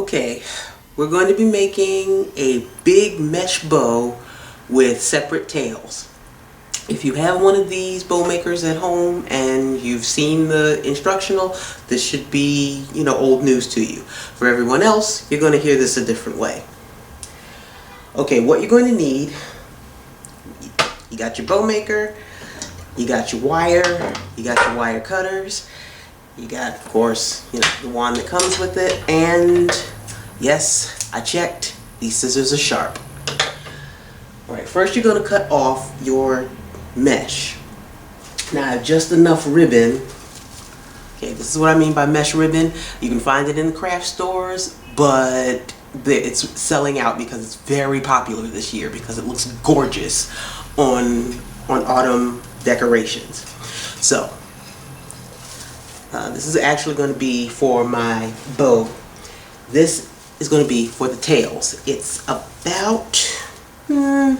Okay, we're going to be making a big mesh bow with separate tails. If you have one of these bow makers at home and you've seen the instructional, this should be, old news to you. For everyone else, you're going to hear this a different way. Okay, what you're going to need, you got your bow maker, you got your wire, you got your wire cutters, you got, of course, the wand that comes with it, and yes, I checked, these scissors are sharp. Alright, first you're going to cut off your mesh. Now I have just enough ribbon. Okay, this is what I mean by mesh ribbon. You can find it in the craft stores, but it's selling out because it's very popular this year because it looks gorgeous on autumn decorations. So this is actually going to be for my bow. This is going to be for the tails. It's about, I'm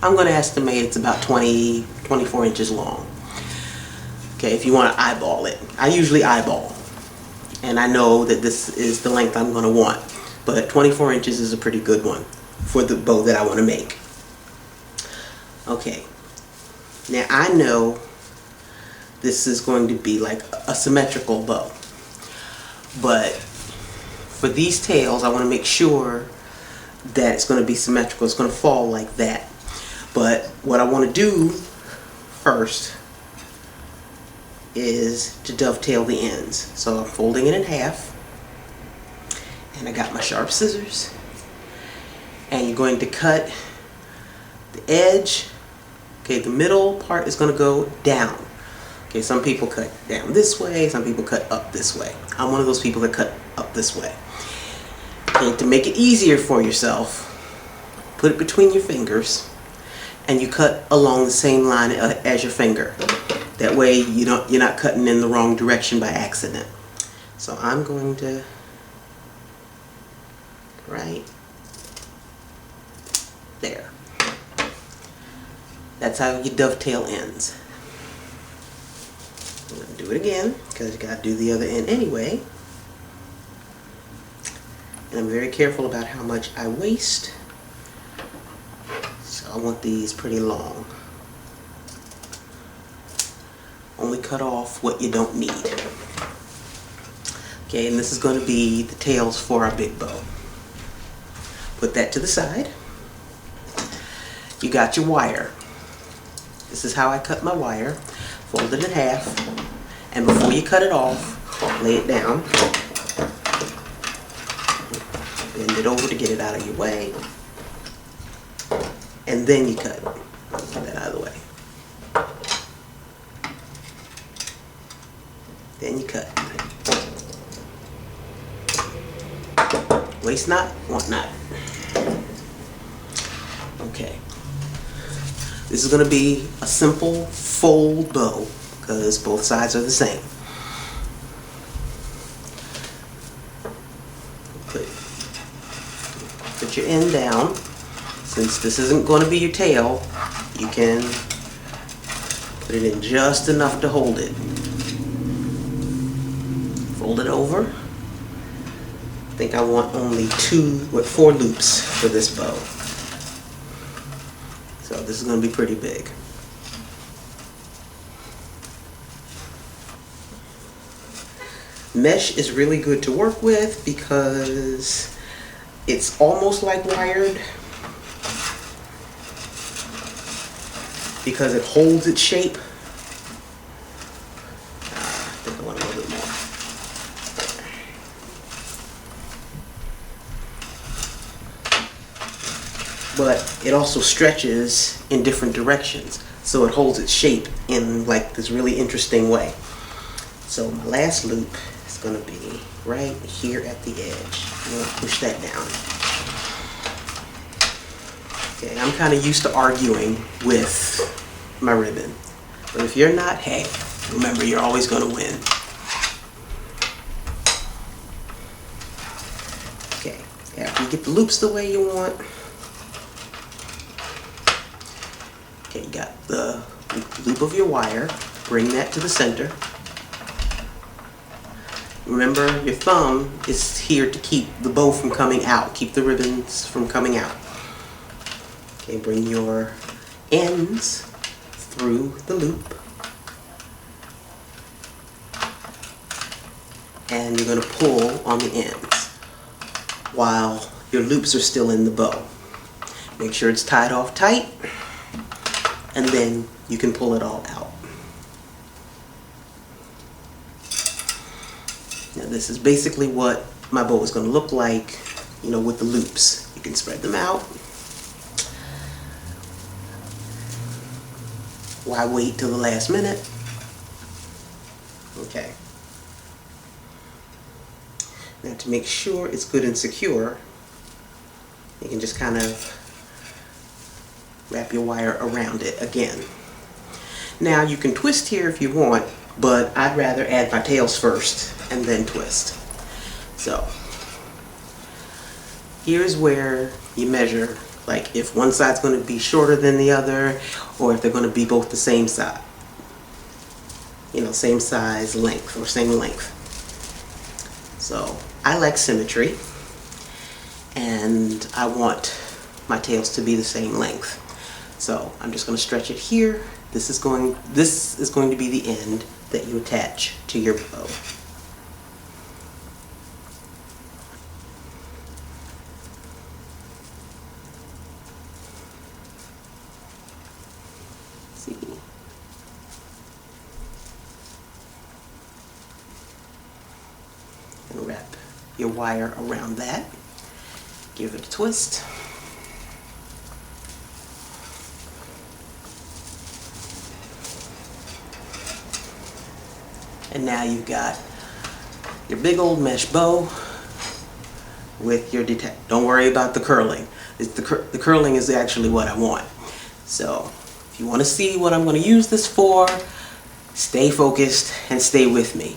going to estimate it's about 24 inches long. Okay, if you want to eyeball it. I usually eyeball. And I know that this is the length I'm going to want. But 24 inches is a pretty good one for the bow that I want to make. Okay. Now I know this is going to be like a symmetrical bow. But for these tails, I want to make sure that it's going to be symmetrical. It's going to fall like that. But what I want to do first is to dovetail the ends. So I'm folding it in half. And I got my sharp scissors. And you're going to cut the edge. Okay, the middle part is going to go down. Okay, some people cut down this way, some people cut up this way. I'm one of those people that cut up this way. Okay, to make it easier for yourself, put it between your fingers and you cut along the same line as your finger. That way you're not cutting in the wrong direction by accident. So I'm going to right there. That's how you dovetail ends. I'm going to do it again because you got to do the other end anyway. And I'm very careful about how much I waste. So I want these pretty long. Only cut off what you don't need. Okay, and this is going to be the tails for our big bow. Put that to the side. You got your wire. This is how I cut my wire. Fold it in half. And before you cut it off, lay it down. Bend it over to get it out of your way. And then you cut it. Get that out of the way. Then you cut. Waste not, want not. Okay. This is going to be a simple fold bow because both sides are the same. Put your end down. Since this isn't going to be your tail, you can put it in just enough to hold it. Fold it over. I think I want only 4 loops for this bow. So this is going to be pretty big. Mesh is really good to work with because it's almost like wired because it holds its shape. I think I want a little bit more. But it also stretches in different directions, so it holds its shape in like this really interesting way. So my last loop is going to be right here at the edge. I'm going to push that down. Okay, I'm kind of used to arguing with my ribbon, but if you're not, hey, remember you're always going to win. Okay, after you get the loops the way you want. Okay, you got the loop of your wire. Bring that to the center. Remember, your thumb is here to keep the bow from coming out, keep the ribbons from coming out. Okay, bring your ends through the loop. And you're going to pull on the ends while your loops are still in the bow. Make sure it's tied off tight, and then you can pull it all out. Now this is basically what my bow is going to look like, you know, with the loops. You can spread them out. Why wait till the last minute? Okay. Now to make sure it's good and secure, you can just kind of wrap your wire around it again. Now you can twist here if you want, but I'd rather add my tails first and then twist. So here's where you measure, like if one side's going to be shorter than the other, or if they're going to be both the same side. You know, same size length or same length. So I like symmetry, and I want my tails to be the same length. So I'm just going to stretch it here. This is going to be the end that you attach to your bow. See. And wrap your wire around that. Give it a twist. And now you've got your big old mesh bow with your detach. Don't worry about the curling. The curling is actually what I want. So if you want to see what I'm going to use this for, stay focused and stay with me.